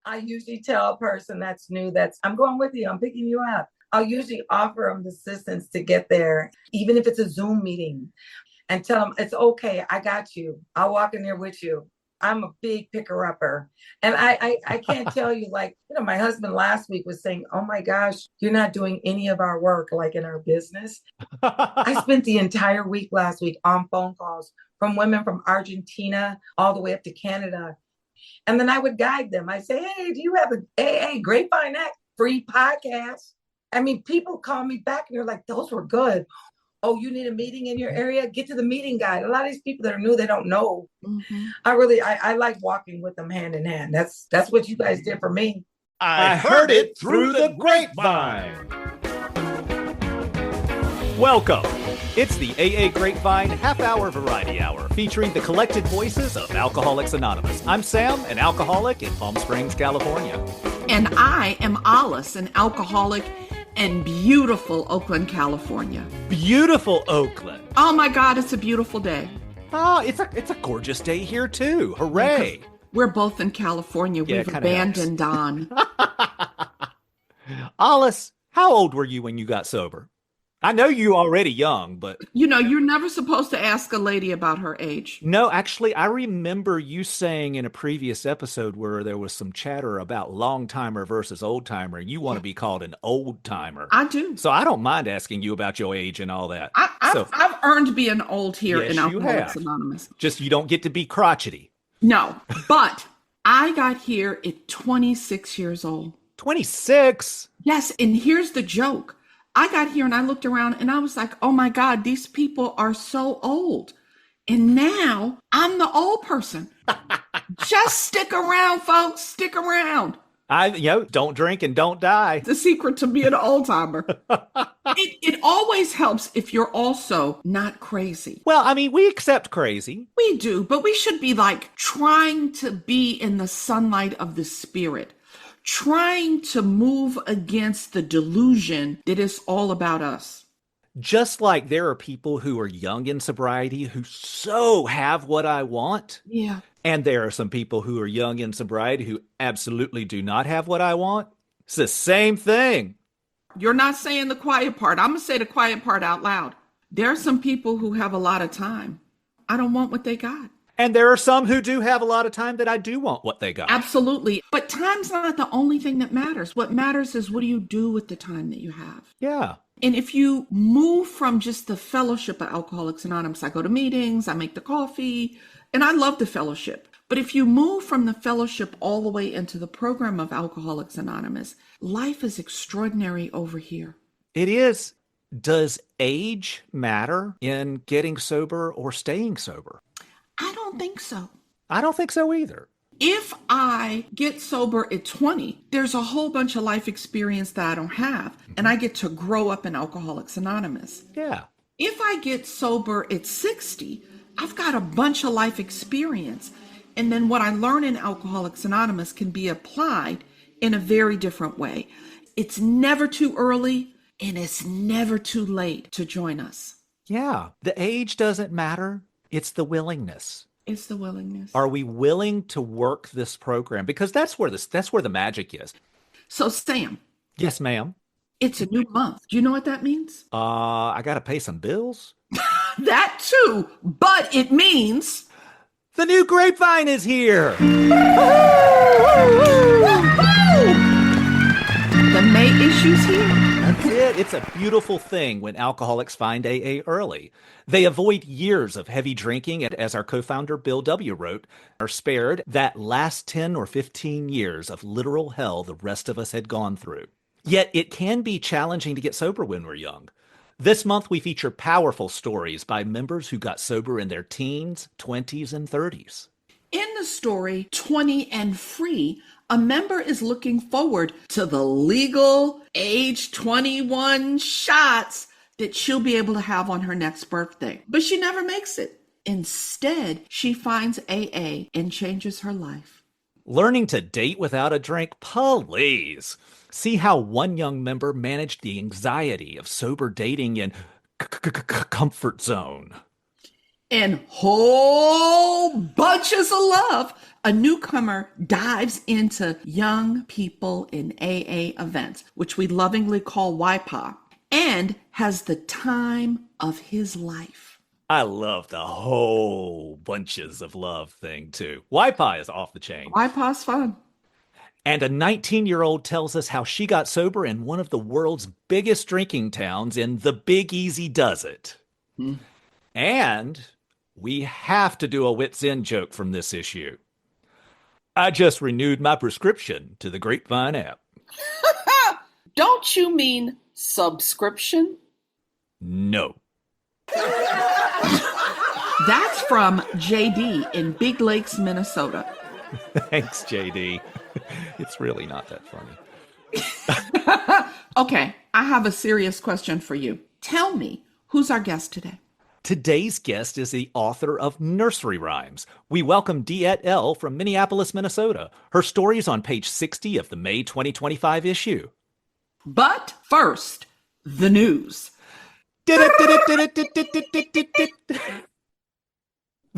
I usually tell a person that's new that's I'm going with you, I'm picking you up. I'll usually offer them assistance to get there, even if it's a Zoom meeting, and tell them it's okay. I got you. I'll walk in there with you. I'm a big picker upper. And I can't tell you, like, my husband last week was saying, oh my gosh, you're not doing any of our work like in our business. I spent the entire week last week on phone calls from women from Argentina all the way up to Canada. And then I would guide them. I say, hey, do you have an AA Grapevine Act free podcast? I mean, people call me back and they're like, those were good. Oh, you need a meeting in your area? Get to the meeting guide. A lot of these people that are new, they don't know. Mm-hmm. I like walking with them hand in hand. That's what you guys did for me. I heard it through the grapevine. Welcome. It's the AA Grapevine half-hour variety hour featuring the collected voices of Alcoholics Anonymous. I'm Sam, an alcoholic in Palm Springs, California. And I am Alice, an alcoholic in beautiful Oakland, California. Beautiful Oakland. Oh my God, it's a beautiful day. Oh, it's a gorgeous day here too. Hooray. We're both in California. Yeah, we've abandoned Don. Alice, how old were you when you got sober? I know you already young, but... you're never supposed to ask a lady about her age. No, actually, I remember you saying in a previous episode where there was some chatter about long-timer versus old-timer, and you want to be called an old-timer. I do. So I don't mind asking you about your age and all that. I've earned being old here yes, in Alcoholics Anonymous. Just you don't get to be crotchety. No, but I got here at 26 years old. 26? Yes, and here's the joke. I got here and I looked around and I was like, oh my God, these people are so old. And now I'm the old person. Just stick around, folks. Stick around. Don't drink and don't die. The secret to being an old timer. It always helps if you're also not crazy. Well, I mean, we accept crazy. We do, but we should be like trying to be in the sunlight of the spirit. Trying to move against the delusion that it's all about us. Just like there are people who are young in sobriety who so have what I want. Yeah. And there are some people who are young in sobriety who absolutely do not have what I want. It's the same thing. You're not saying the quiet part. I'm going to say the quiet part out loud. There are some people who have a lot of time. I don't want what they got. And there are some who do have a lot of time that I do want what they got. Absolutely. But time's not the only thing that matters. What matters is what do you do with the time that you have? Yeah. And if you move from just the fellowship of Alcoholics Anonymous, I go to meetings, I make the coffee, and I love the fellowship. But if you move from the fellowship all the way into the program of Alcoholics Anonymous, life is extraordinary over here. It is. Does age matter in getting sober or staying sober? I don't think so. I don't think so either. If I get sober at 20, there's a whole bunch of life experience that I don't have, and I get to grow up in Alcoholics Anonymous. Yeah. If I get sober at 60, I've got a bunch of life experience, and then what I learn in Alcoholics Anonymous can be applied in a very different way. It's never too early, and it's never too late to join us. Yeah. The age doesn't matter. It's the willingness. It's the willingness. Are we willing to work this program? Because that's where the magic is. So, Sam. Yes, ma'am. It's a new month. Do you know what that means? I got to pay some bills. That too, but it means the new grapevine is here. The May issue's here. That's it. It's a beautiful thing when alcoholics find AA early. They avoid years of heavy drinking, and as our co-founder Bill W. wrote, are spared that last 10 or 15 years of literal hell the rest of us had gone through. Yet it can be challenging to get sober when we're young. This month we feature powerful stories by members who got sober in their teens, 20s, and 30s. In the story, 20 and Free, a member is looking forward to the legal age 21 shots that she'll be able to have on her next birthday. But she never makes it. Instead, she finds AA and changes her life. Learning to date without a drink? Please. See how one young member managed the anxiety of sober dating in comfort zone. In whole bunches of love, a newcomer dives into young people in AA events, which we lovingly call YPA, and has the time of his life. I love the whole bunches of love thing too. YPA is off the chain. YPA's fun. And a 19-year-old tells us how she got sober in one of the world's biggest drinking towns in The Big Easy Does It. And we have to do a wits end joke from this issue. I just renewed my prescription to the Grapevine app. Don't you mean subscription? No. That's from JD in Big Lakes, Minnesota. Thanks, JD. It's really not that funny. Okay, I have a serious question for you. Tell me, who's our guest today? Today's guest is the author of Nursery Rhymes. We welcome Diet L. from Minneapolis, Minnesota. Her story is on page 60 of the May 2025 issue. But first, the news. The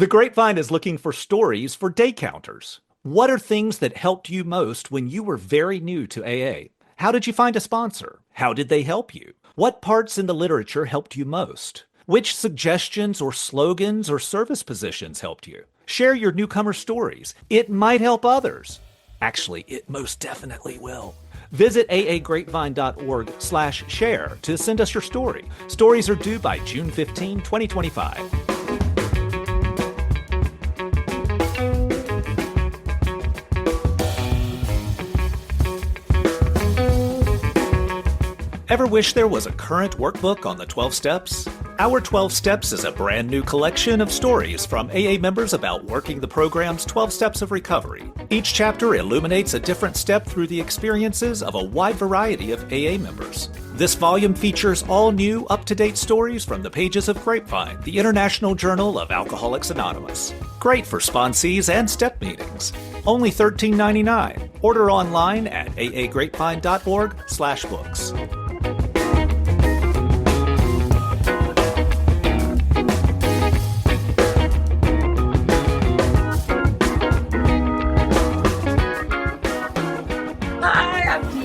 Grapevine is looking for stories for day counters. What are things that helped you most when you were very new to AA? How did you find a sponsor? How did they help you? What parts in the literature helped you most? Which suggestions or slogans or service positions helped you? Share your newcomer stories. It might help others. Actually, it most definitely will. Visit aagrapevine.org/share to send us your story. Stories are due by June 15, 2025. Ever wish there was a current workbook on the 12 Steps? Our 12 Steps is a brand new collection of stories from AA members about working the program's 12 Steps of Recovery. Each chapter illuminates a different step through the experiences of a wide variety of AA members. This volume features all new, up-to-date stories from the pages of Grapevine, the International Journal of Alcoholics Anonymous. Great for sponsees and step meetings. Only $13.99. Order online at aagrapevine.org/books.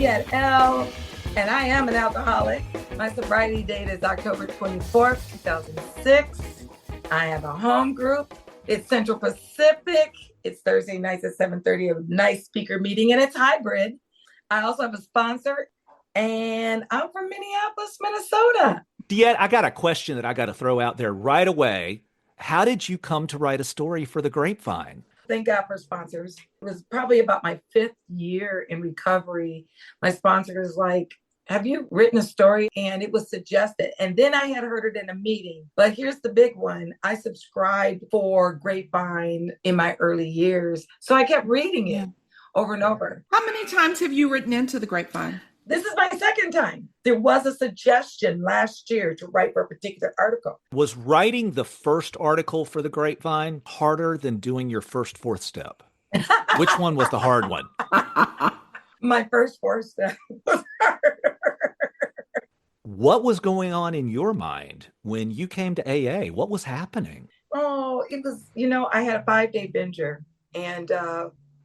Diet L, and I am an alcoholic. My sobriety date is October 24th, 2006. I have a home group. It's Central Pacific. It's Thursday nights at 7:30, a nice speaker meeting, and it's hybrid. I also have a sponsor, and I'm from Minneapolis, Minnesota. Diet, I got a question that I got to throw out there right away. How did you come to write a story for the Grapevine? Thank God for sponsors. It was probably about my 5th year in recovery. My sponsor was like, have you written a story? And it was suggested. And then I had heard it in a meeting. But here's the big one. I subscribed for Grapevine in my early years. So I kept reading it over and over. How many times have you written into the Grapevine? This is my 2nd time. There was a suggestion last year to write for a particular article. Was writing the first article for the Grapevine harder than doing your first 4th step? Which one was the hard one? My first 4th step was harder. What was going on in your mind when you came to AA? What was happening? Oh, it was, I had a 5-day binger. And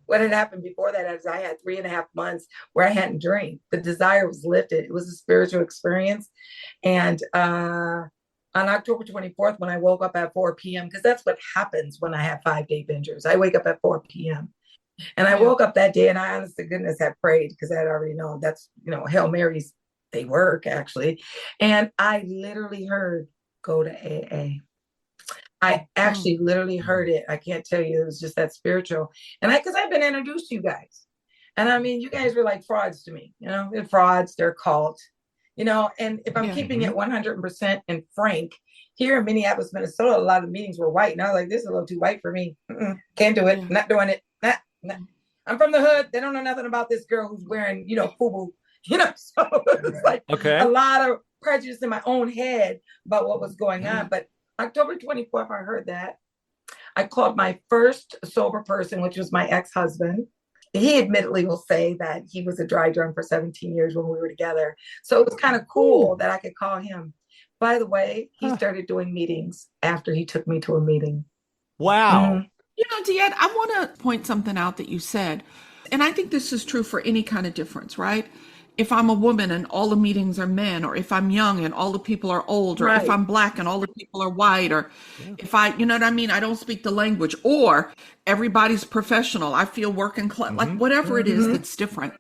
what had happened before that is I had 3.5 months where I hadn't drank. The desire was lifted. It was a spiritual experience. And on October 24th, when I woke up at 4 p.m., because that's what happens when I have 5-day bingers. I wake up at 4 p.m. And I woke up that day and I, honest to goodness, had prayed because I had already known that's, Hail Marys, they work actually. And I literally heard, go to AA. I actually literally heard it. I can't tell you. It was just that spiritual. And because I've been introduced to you guys. And I mean, you guys were like frauds to me. They're frauds, they're cult. And if I'm keeping it 100% and frank, here in Minneapolis, Minnesota, a lot of meetings were white. And I was like, this is a little too white for me. Can't do it. Not doing it. Nah. I'm from the hood. They don't know nothing about this girl who's wearing, FUBU. So it's like a lot of prejudice in my own head about what was going on. But October 24th, I heard that. I called my first sober person, which was my ex-husband. He admittedly will say that he was a dry drunk for 17 years when we were together. So it was kind of cool that I could call him. By the way, he Huh. started doing meetings after he took me to a meeting. Wow. Mhm. You know, Deanne, I want to point something out that you said, and I think this is true for any kind of difference, right? If I'm a woman and all the meetings are men, or if I'm young and all the people are old, or if Right. I'm black and all the people are white, or Yeah. if you know what I mean, I don't speak the language, or everybody's professional, I feel working class, like Mhm. whatever it is Mhm. that's different.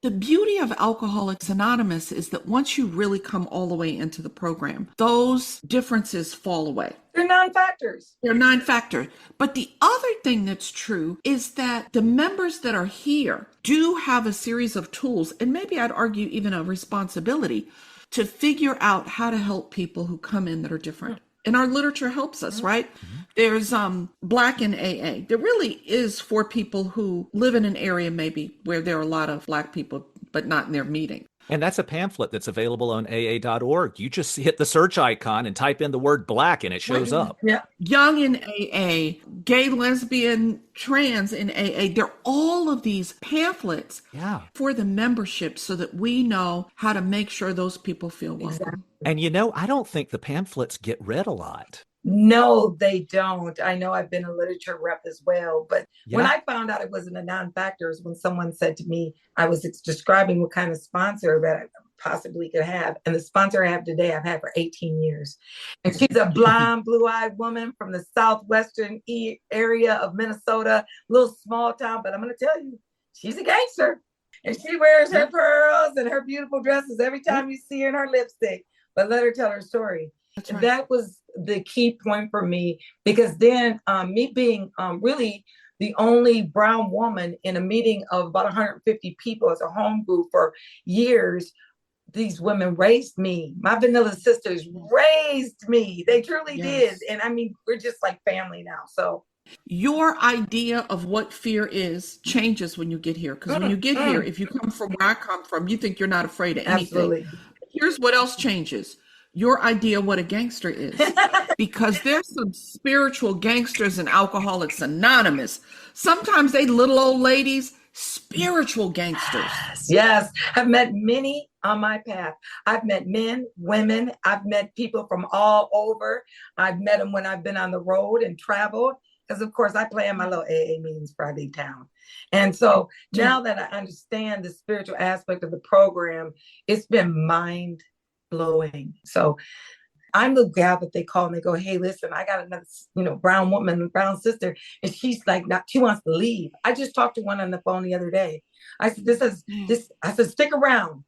The beauty of Alcoholics Anonymous is that once you really come all the way into the program, those differences fall away. They're non-factors. They're non-factor. But the other thing that's true is that the members that are here do have a series of tools, and maybe I'd argue even a responsibility to figure out how to help people who come in that are different. And our literature helps us, right? There's Black in AA. There really is for people who live in an area maybe where there are a lot of Black people, but not in their meeting. And that's a pamphlet that's available on AA.org. You just hit the search icon and type in the word black and it shows up. Yeah. Young in AA, gay, lesbian, trans in AA. They're all of these pamphlets Yeah. for the membership so that we know how to make sure those people feel welcome. Exactly. And you know, I don't think the pamphlets get read a lot. No, they don't. I know I've been a literature rep as well, but when Yeah. I found out it wasn't a non-factor is when someone said to me, I was describing what kind of sponsor that I possibly could have. And the sponsor I have today, I've had for 18 years. And she's a blonde, blue-eyed woman from the southwestern area of Minnesota, little small town, but I'm going to tell you, she's a gangster. And she wears her pearls and her beautiful dresses every time you see her in her lipstick. But let her tell her story. That's right. That was the key point for me, because then me being really the only brown woman in a meeting of about 150 people as a home group for years, these women raised me. My vanilla sisters raised me. They truly Yes. did. And I mean, we're just like family now. So Your idea of what fear is changes when you get here. Because when you get here, if you come from where I come from, you think you're not afraid of anything. absolutely. Here's what else changes. Your idea what a gangster is. Because there's some spiritual gangsters in Alcoholics Anonymous. Sometimes they little old ladies, spiritual gangsters. Yes, I've met many on my path. I've met men, women. I've met people from all over. I've met them when I've been on the road and traveled. Because of course I plan my little AA meetings Friday town. And so now that I understand the spiritual aspect of the program, it's been mind blowing. So I'm the gal that they call and they go, hey, listen, I got another, brown woman, brown sister. And she's like, she wants to leave. I just talked to one on the phone the other day. I said, I said, stick around,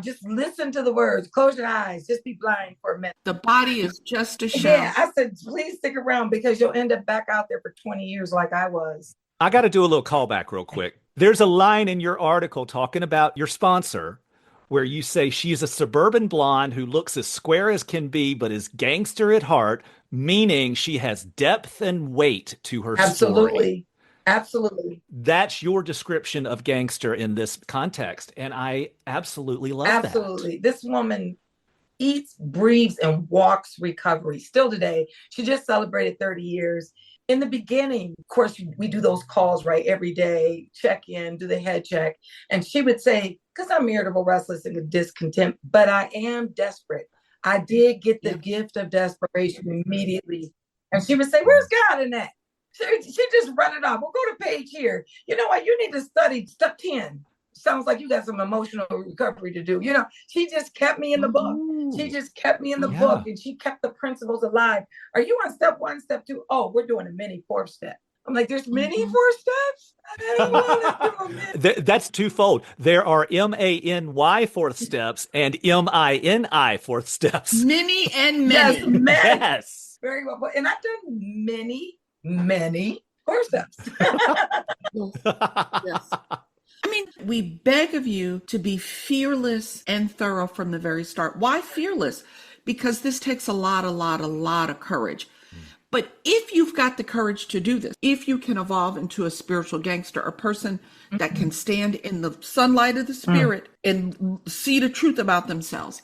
just listen to the words, close your eyes, just be blind for a minute. The body is just a shell. Yeah, I said, please stick around because you'll end up back out there for 20 years like I was. I got to do a little callback real quick. There's a line in your article talking about your sponsor where you say she's a suburban blonde who looks as square as can be, but is gangster at heart, meaning she has depth and weight to her story. Absolutely. That's your description of gangster in this context. And I absolutely love that. Absolutely. This woman eats, breathes, and walks recovery. Still today, she just celebrated 30 years. In the beginning, of course, we do those calls, right? Every day, check in, do the head check. And she would say, because I'm irritable, restless, and discontent, but I am desperate. I did get the gift of desperation immediately. And she would say, where's God in that? She just run it off. We'll go to page here. You know what? You need to study step 10. Sounds like you got some emotional recovery to do. She just kept me in the book. She just kept me in the book, and she kept the principles alive. Are you on step 1, step 2? Oh, we're doing a mini 4th step. I'm like, there's many 4 steps? I don't want to do a That's twofold. There are MANY 4th steps and MINI 4th steps. Many and many. Yes, many. Yes. Very well. And I've done many 4 steps. Yes. I mean, we beg of you to be fearless and thorough from the very start. Why fearless? Because this takes a lot of courage. But if you've got the courage to do this, if you can evolve into a spiritual gangster, a person that can stand in the sunlight of the spirit and see the truth about themselves,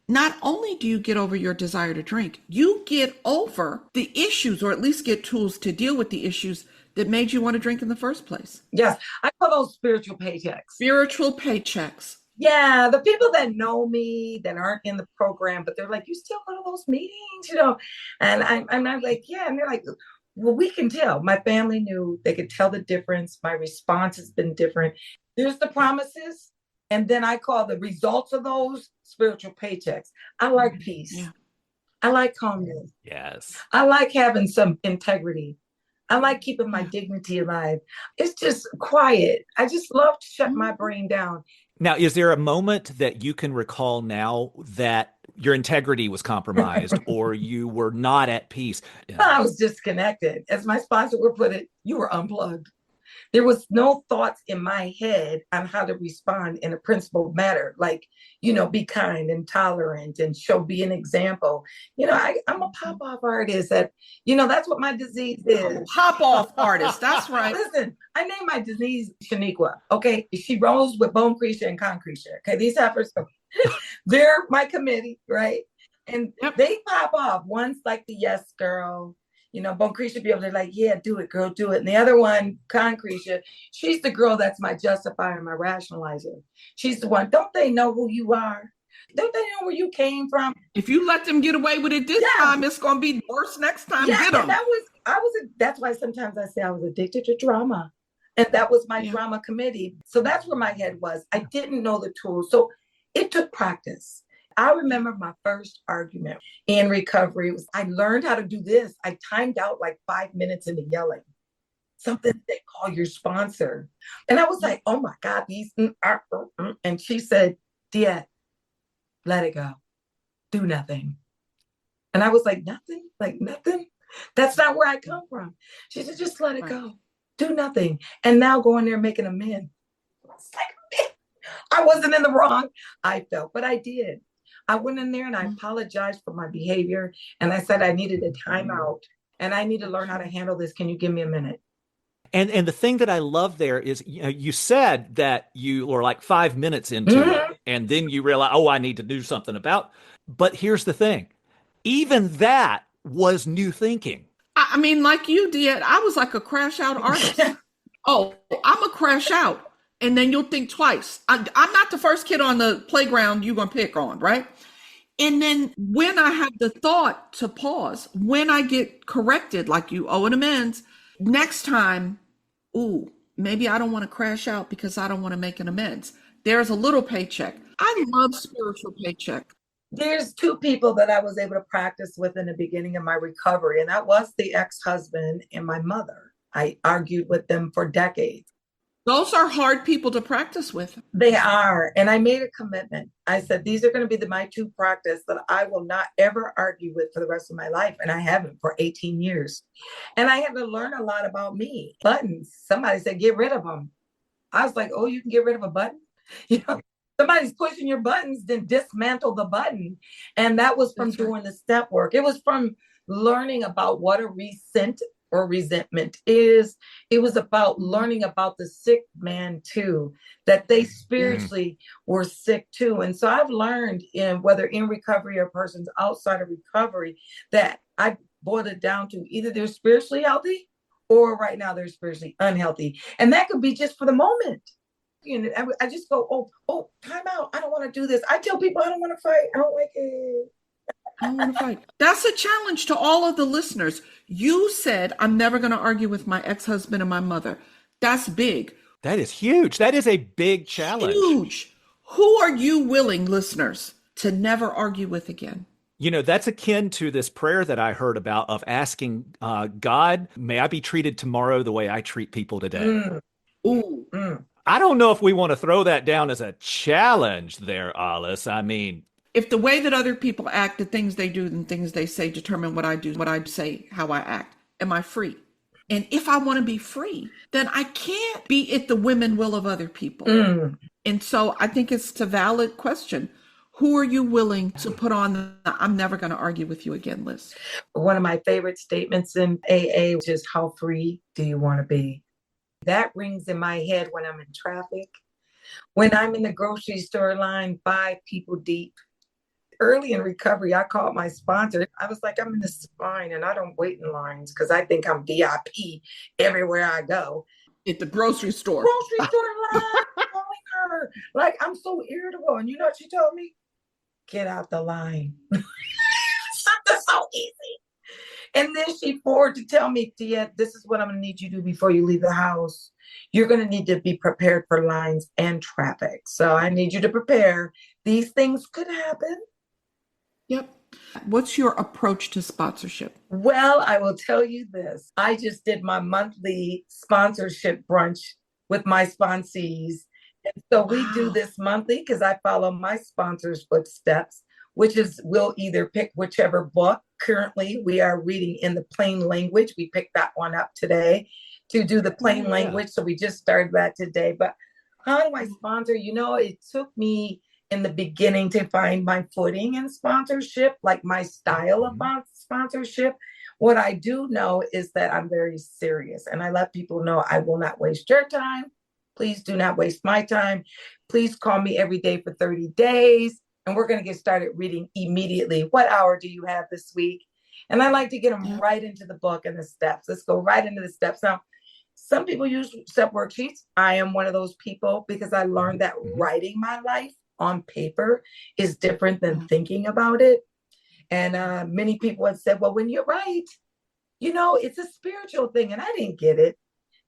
not only do you get over your desire to drink, you get over the issues, or at least get tools to deal with the issues that made you want to drink in the first place. Yes, I call those spiritual paychecks. Spiritual paychecks. Yeah, the people that know me that aren't in the program, but they're like, you still go to those meetings? And I'm not like, yeah. And they're like, well, we can tell. My family knew they could tell the difference. My response has been different. There's the promises. And then I call the results of those spiritual paychecks. I like peace. Yeah. I like calmness. Yes. I like having some integrity. I like keeping my dignity alive. It's just quiet. I just love to shut my brain down. Now, is there a moment that you can recall now that your integrity was compromised or you were not at peace? I was disconnected. As my sponsor would put it, you were unplugged. There was no thoughts in my head on how to respond in a principled manner, like, be kind and tolerant and be an example. I'm a pop-off artist that's what my disease is. Pop-off artist, that's right. Listen, I named my disease Shaniqua, okay? She rolls with bone creature and concretia, okay? These heifers, they're my committee, right? And they pop off. One's like the yes girl, Bone Creature be able to like, yeah, do it, girl, do it. And the other one, Concretia, she's the girl that's my justifier, my rationalizer. She's the one. Don't they know who you are? Don't they know where you came from? If you let them get away with it this time, it's gonna be worse next time. Yeah, get them. That's why sometimes I say I was addicted to drama. And that was my drama committee. So that's where my head was. I didn't know the tools. So it took practice. I remember my first argument in recovery was I learned how to do this. I timed out like 5 minutes into yelling. Something they call your sponsor. And I was like, oh my God, these. And she said, Diet, let it go. Do nothing. And I was like, nothing? Like nothing? That's not where I come from. She said, just let it go. Do nothing. And now go in there and make an amends. I wasn't in the wrong, I felt, but I did. I went in there and I apologized for my behavior. And I said I needed a timeout and I need to learn how to handle this. Can you give me a minute? And the thing that I love there is, you said that you were like 5 minutes into it, and then you realize, oh, I need to do something about. But here's the thing. Even that was new thinking. I mean, like you did, I was like a crash out artist. Oh, I'm a crash out. And then you'll think twice. I'm not the first kid on the playground you're going to pick on, right? And then when I have the thought to pause, when I get corrected, like you owe an amends, next time, maybe I don't want to crash out because I don't want to make an amends. There's a little paycheck. I love spiritual paycheck. There's two people that I was able to practice with in the beginning of my recovery, and that was the ex-husband and my mother. I argued with them for decades. Those are hard people to practice with. They are. And I made a commitment. I said, these are going to be my two practice that I will not ever argue with for the rest of my life. And I haven't for 18 years. And I had to learn a lot about me. Buttons. Somebody said, get rid of them. I was like, oh, you can get rid of a button? Somebody's pushing your buttons, then dismantle the button. And that was from doing the step work. It was from learning about what a resentment is. It was about learning about the sick man too, that they spiritually were sick too. And so I've learned whether in recovery or persons outside of recovery, that I boiled it down to either they're spiritually healthy or right now they're spiritually unhealthy. And that could be just for the moment. I just go, oh, time out. I don't want to do this. I tell people I don't want to fight. I don't like it. I want to fight. That's a challenge to all of the listeners. You said, I'm never going to argue with my ex-husband and my mother. That's big. That is huge. That is a big challenge. Huge. Who are you willing, listeners, to never argue with again? That's akin to this prayer that I heard about of asking God, may I be treated tomorrow the way I treat people today. I don't know if we want to throw that down as a challenge there, Alice. I mean, if the way that other people act, the things they do and things they say determine what I do, what I say, how I act, am I free? And if I want to be free, then I can't be at the whim and will of other people. And so I think it's a valid question. Who are you willing to put on the I'm never going to argue with you again list? One of my favorite statements in AA is how free do you want to be? That rings in my head when I'm in traffic, when I'm in the grocery store line 5 people deep. Early in recovery, I called my sponsor. I was like, I'm in this line and I don't wait in lines because I think I'm VIP everywhere I go. At the grocery store. Grocery store line, calling her. Like, I'm so irritable. And you know what she told me? Get out the line. Something so easy. And then she forwarded to tell me, Tia, this is what I'm going to need you to do before you leave the house. You're going to need to be prepared for lines and traffic. So I need you to prepare. These things could happen. Yep. What's your approach to sponsorship? Well, I will tell you this. I just did my monthly sponsorship brunch with my sponsees. And so we do this monthly because I follow my sponsors' footsteps, which is we'll either pick whichever book. Currently, we are reading in the plain language. We picked that one up today to do the plain language. So we just started that today. But how do I sponsor? You know, it took me in the beginning to find my footing in sponsorship, like my style of sponsorship. What I do know is that I'm very serious, and I let people know I will not waste your time. Please do not waste my time. Please call me every day for 30 days. And we're going to get started reading immediately. What hour do you have this week? And I like to get them right into the book and the steps. Let's go right into the steps. Now, some people use step worksheets. I am one of those people because I learned that writing my life on paper is different than thinking about it. And many people have said, well, when you write, you know, it's a spiritual thing. And I didn't get it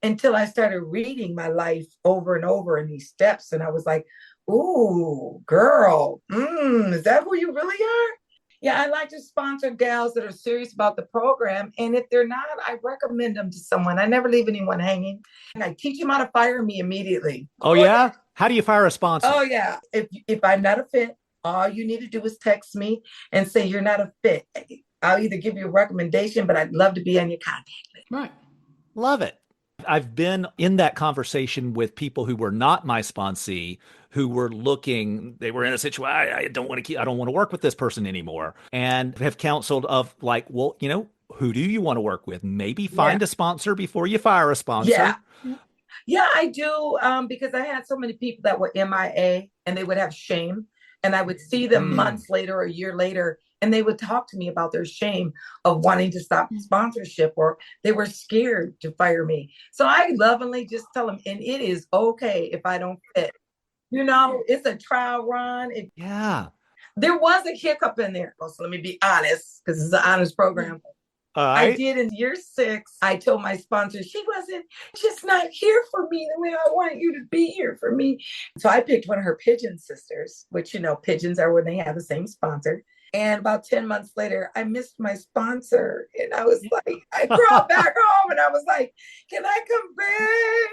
until I started reading my life over and over in these steps. And I was like, ooh, girl, is that who you really are? Yeah, I like to sponsor gals that are serious about the program. And if they're not, I recommend them to someone. I never leave anyone hanging. And I teach them how to fire me immediately. Oh, yeah? How do you fire a sponsor? Oh, yeah. If I'm not a fit, all you need to do is text me and say you're not a fit. I'll either give you a recommendation, but I'd love to be on your contact list. Right. Love it. I've been in that conversation with people who were not my sponsee, who were looking, they were in a situation, I don't want to work with this person anymore, and have counseled of like, well, you know, who do you want to work with? Maybe find a sponsor before you fire a sponsor. Yeah, I do. Because I had so many people that were MIA and they would have shame, and I would see them months later or a year later, and they would talk to me about their shame of wanting to stop sponsorship, or they were scared to fire me. So I lovingly just tell them, and it is okay if I don't fit. You know, it's a trial run. There was a hiccup in there. So let me be honest, because it's an honest program. I did in year 6. I told my sponsor, she wasn't just not here for me the way I want you to be here for me. So I picked one of her pigeon sisters, which, you know, pigeons are when they have the same sponsor. And about 10 months later, I missed my sponsor. And I was like, I crawled back home and I was like, can I come back?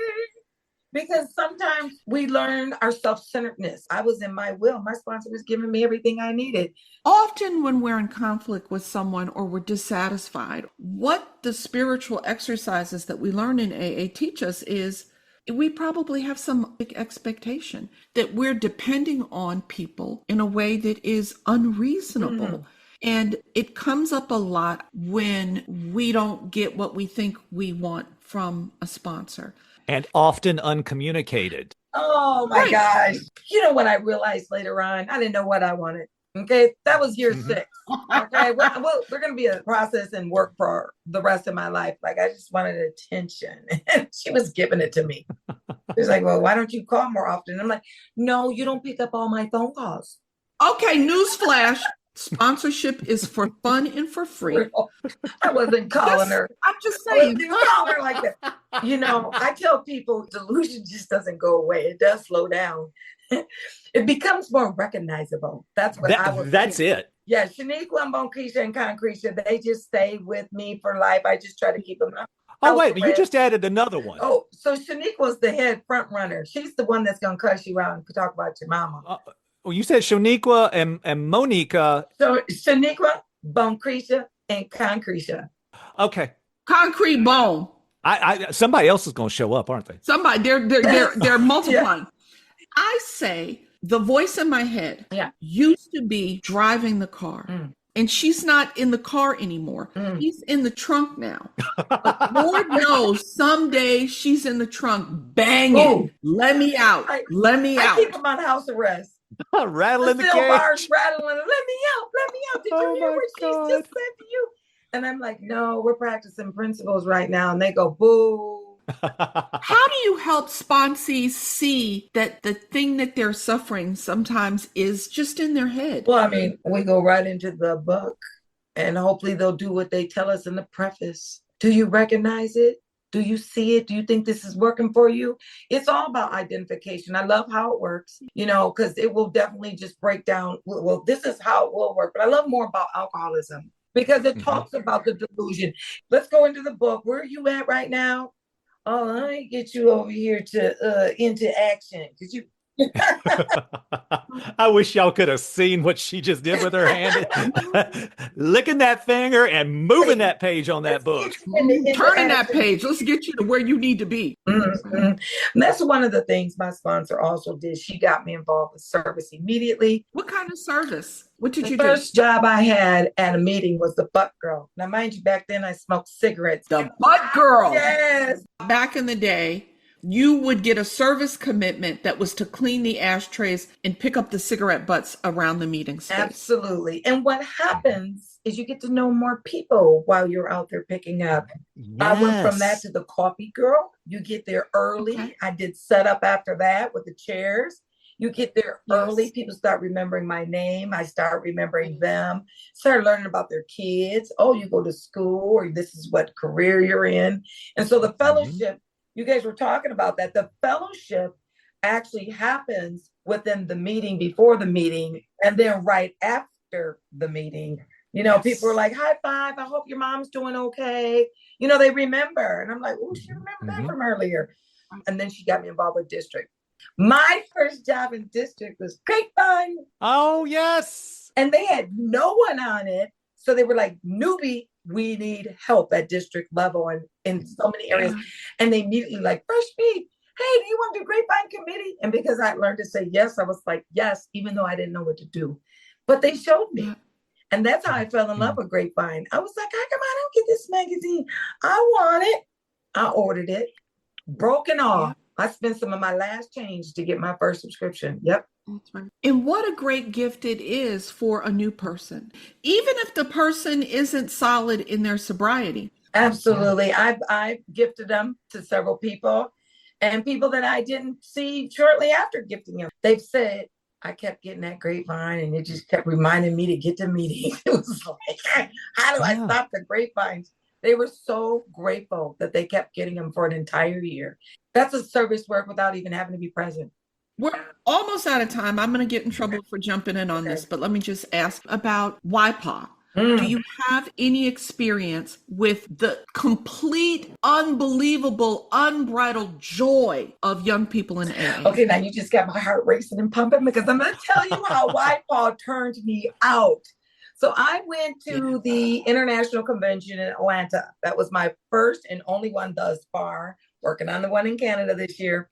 Because sometimes we learn our self-centeredness. I was in my will. My sponsor was giving me everything I needed. Often when we're in conflict with someone or we're dissatisfied, what the spiritual exercises that we learn in AA teach us is we probably have some big expectation that we're depending on people in a way that is unreasonable. And it comes up a lot when we don't get what we think we want from a sponsor. And often uncommunicated. Oh my gosh. You know what I realized later on? I didn't know what I wanted. Okay. That was year 6. Okay. Well, we're going to be a process and work for the rest of my life. Like, I just wanted attention. And she was giving it to me. She's like, well, why don't you call more often? I'm like, no, you don't pick up all my phone calls. Okay. Newsflash. Sponsorship is for fun and for free. I wasn't calling her. I'm just saying. I wasn't calling her like that. You know, I tell people delusion just doesn't go away. It does slow down. It becomes more recognizable. That's what I was. That's it. Yeah, Shaniqua and Bonkeisha and Concretia, they just stay with me for life. I just try to keep them. Oh, wait, you just added another one. Oh, so Shaniqua's the head front runner. She's the one that's going to cuss you out and talk about your mama. Well, you said Shaniqua and Monica. So Shaniqua, Bonkeisha, and Concretia. Okay. Concrete bone. Somebody else is going to show up, aren't they? Somebody. They're multiplying. Yeah. I say the voice in my head used to be driving the car. And she's not in the car anymore. She's in the trunk now. But Lord knows someday she's in the trunk banging. Let me out. Let me out. I keep them on house arrest. Rattling the cage. Rattling. Let me out. Did you hear what she just said to you? And I'm like, no, we're practicing principles right now. And they go, boo. How do you help sponsees see that the thing that they're suffering sometimes is just in their head? Well, I mean, we go right into the book and hopefully they'll do what they tell us in the preface. Do you recognize it? Do you see it? Do you think this is working for you? It's all about identification. I love how it works, because it will definitely just break down. Well, this is how it will work. But I love more about alcoholism because it talks about the delusion. Let's go into the book. Where are you at right now? Oh, let me get you over here to into action because you. I wish y'all could have seen what she just did with her hand, licking that finger and moving that page on that book. Turning that page. Let's get you to where you need to be. Mm-hmm. And that's one of the things my sponsor also did. She got me involved with service immediately. What kind of service? What did you The do? first job I had at a meeting was the butt girl. Now, mind you, back then I smoked cigarettes. The butt girl. Yes. Back in the day, you would get a service commitment that was to clean the ashtrays and pick up the cigarette butts around the meeting space. Absolutely. And what happens is you get to know more people while you're out there picking up. Yes. I went from that to the coffee girl. You get there early. Okay. I did setup after that with the chairs. You get there early. People start remembering my name. I start remembering them. Start learning about their kids. Oh, you go to school, or this is what career you're in. And so the fellowship, you guys were talking about that. The fellowship actually happens within the meeting, before the meeting, and then right after the meeting. People are like, high five. I hope your mom's doing okay. They remember. And I'm like, oh, she remembered that from earlier. And then she got me involved with district. My first job in district was Grapevine. Oh, yes. And they had no one on it. So they were like, newbie, we need help at district level and in so many areas. And they immediately like, fresh meat. Hey, do you want to do Grapevine committee? And because I learned to say yes, I was like, yes, even though I didn't know what to do. But they showed me. And that's how I fell in love with Grapevine. I was like, how come I don't get this magazine? I want it. I ordered it. Broken off. I spent some of my last change to get my first subscription. Yep. That's right. And what a great gift it is for a new person, even if the person isn't solid in their sobriety. Absolutely. I've gifted them to several people, and people that I didn't see shortly after gifting them. They've said, I kept getting that Grapevine and it just kept reminding me to get to meetings. It was like, how do I stop the grapevines? They were so grateful that they kept getting them for an entire year. That's a service work without even having to be present. We're almost out of time. I'm going to get in trouble for jumping in on this, but let me just ask about YPA. Do you have any experience with the complete, unbelievable, unbridled joy of young people in AA? Okay, now you just got my heart racing and pumping because I'm going to tell you how YPA turned me out. So I went to the International Convention in Atlanta. That was my first and only one thus far, working on the one in Canada this year.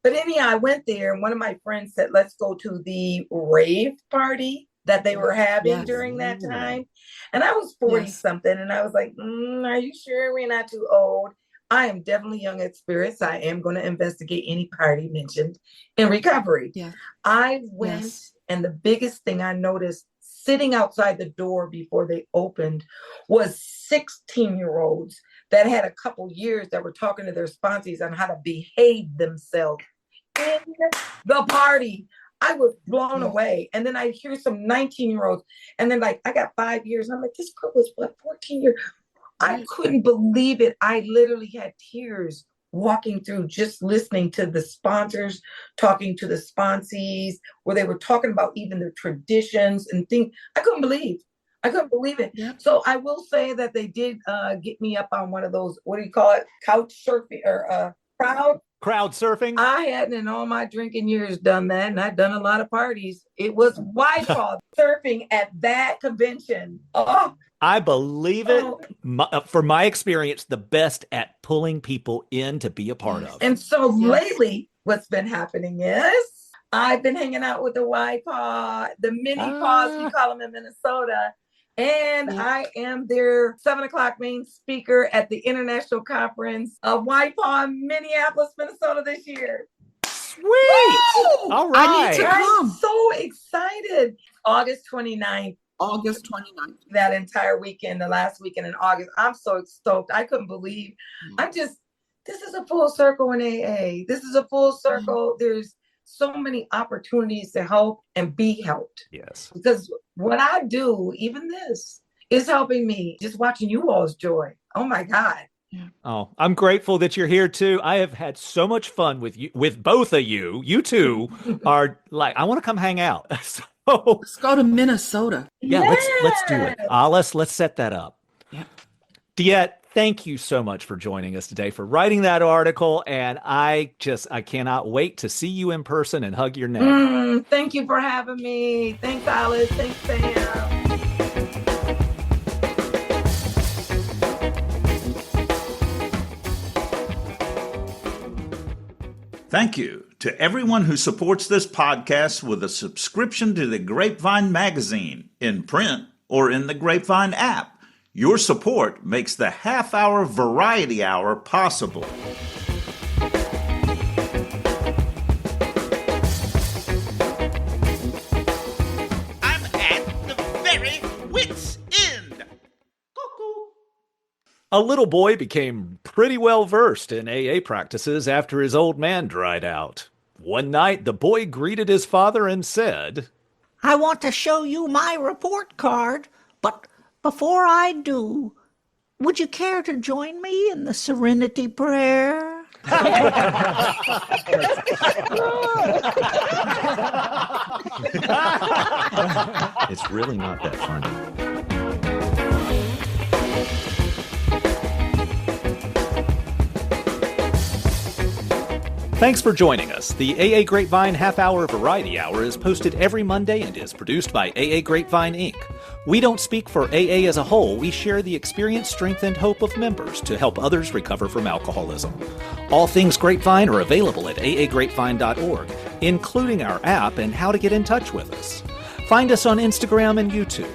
But anyhow, I went there and one of my friends said, let's go to the rave party that they were having during that time. And I was 40 something. And I was like, are you sure we're not too old? I am definitely young at spirits. I am going to investigate any party mentioned in recovery. I went and the biggest thing I noticed sitting outside the door before they opened was 16-year-olds that had a couple years that were talking to their sponsors on how to behave themselves in the party. I was blown away. And then I hear some 19-year-olds and then like, I got 5 years. And I'm like, this group was what, 14 years? I couldn't believe it. I literally had tears walking through, just listening to the sponsors, talking to the sponsees, where they were talking about even their traditions and things. I couldn't believe it. So I will say that they did get me up on one of those, what do you call it? Couch surfing or crowd surfing. I hadn't in all my drinking years done that, and I'd done a lot of parties. It was YPA surfing at that convention. Oh, I believe it. For my experience, the best at pulling people in to be a part of. And so lately, what's been happening is I've been hanging out with the YPA, the mini paws, we call them in Minnesota. And I am their 7:00 main speaker at the International Conference of YPA in Minneapolis, Minnesota this year. Sweet! Woo! All right. I need to come. I'm so excited. August 29th. August 29th. That entire weekend, the last weekend in August. I'm so stoked. I couldn't believe. I'm just this is a full circle in AA. This is a full circle. There's so many opportunities to help and be helped. Yes. Because what I do, even this, is helping me. Just watching you all's joy. Oh my God. Oh, I'm grateful that you're here too. I have had so much fun with you, with both of you. You two are like, I want to come hang out. So Let's go to Minnesota. yeah, let's do it. Let's set that up. Yeah. DeEtte, thank you so much for joining us today, for writing that article. And I cannot wait to see you in person and hug your neck. Thank you for having me. Thanks, Alice. Thanks, Sam. Thank you to everyone who supports this podcast with a subscription to the Grapevine magazine in print or in the Grapevine app. Your support makes the half-hour variety hour possible. I'm at the very wit's end. Cuckoo. A little boy became pretty well versed in AA practices after his old man dried out. One night, the boy greeted his father and said, I want to show you my report card, but before I do, would you care to join me in the Serenity Prayer? It's really not that funny. Thanks for joining us. The AA Grapevine Half-Hour Variety Hour is posted every Monday and is produced by AA Grapevine, Inc. We don't speak for AA as a whole. We share the experience, strength, and hope of members to help others recover from alcoholism. All things Grapevine are available at aagrapevine.org, including our app and how to get in touch with us. Find us on Instagram and YouTube.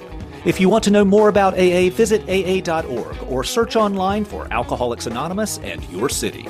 If you want to know more about AA, visit aa.org or search online for Alcoholics Anonymous and your city.